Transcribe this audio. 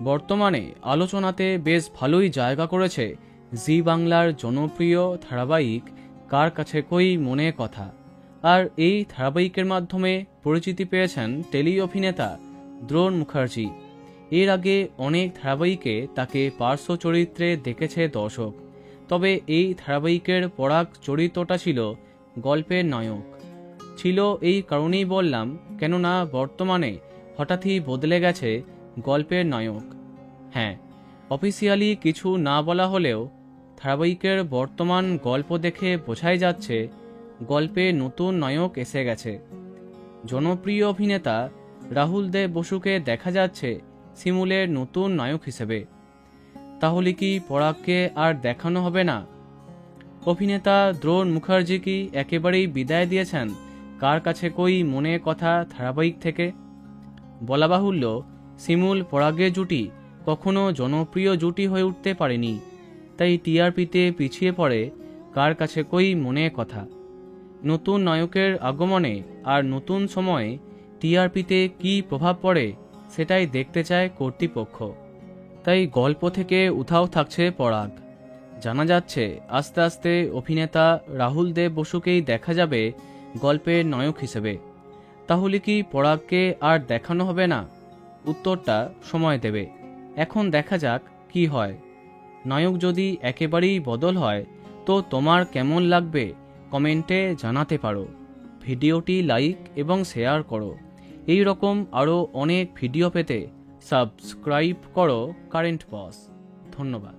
বর্তমানে আলোচনাতে বেশ ভালোই জায়গা করেছে জি বাংলার জনপ্রিয় ধারাবাহিক কার কাছে কই মনে কথা। আর এই ধারাবাহিকের মাধ্যমে পরিচিতি পেয়েছেন টেলি অভিনেতা দ্রোণ মুখার্জি। এর আগে অনেক ধারাবাহিকে তাকে পার্শ্ব চরিত্রে দেখেছে দর্শক, তবে এই ধারাবাহিকের পরাগ চরিত্রটা ছিল গল্পের নায়ক। ছিল এই কারণেই বললাম, কেননা বর্তমানে হঠাৎই বদলে গেছে গল্পের নায়ক। হ্যাঁ, অফিসিয়ালি কিছু না বলা হলেও ধারাবাহিকের বর্তমান গল্প দেখে বোঝাই যাচ্ছে গল্পে নতুন নায়ক এসে গেছে। জনপ্রিয় অভিনেতা রাহুল দেব বসুকে দেখা যাচ্ছে শিমুলের নতুন নায়ক হিসেবে। তাহলে কি পরাগকে আর দেখানো হবে না? অভিনেতা দ্রোণ মুখার্জি কি একেবারেই বিদায় দিয়েছেন কার কাছে কই মনে কথা ধারাবাহিক থেকে? বলা বাহুল্য, শিমুল পরাগের জুটি কখনো জনপ্রিয় জুটি হয়ে উঠতে পারেনি, তাই টিআরপিতে পিছিয়ে পড়ে কার কাছে কই মনে কথা। নতুন নায়কের আগমনে আর নতুন সময়ে টিআরপিতে কী প্রভাব পড়ে সেটাই দেখতে চায় কর্তৃপক্ষ। তাই গল্প থেকে উধাও থাকছে পরাগ। জানা যাচ্ছে আস্তে আস্তে অভিনেতা রাহুল দেব বসুকেই দেখা যাবে গল্পের নায়ক হিসেবে। তাহলে কি পরাগকে আর দেখানো হবে না? উত্তরটা সময় দেবে। এখন দেখা যাক কি হয়। নায়ক যদি একেবারেই বদল হয় তো তোমার কেমন লাগবে কমেন্টে জানাতে পারো। ভিডিওটি লাইক এবং শেয়ার করো। এই রকম আরও অনেক ভিডিও পেতে সাবস্ক্রাইব করো কারেন্ট বস। ধন্যবাদ।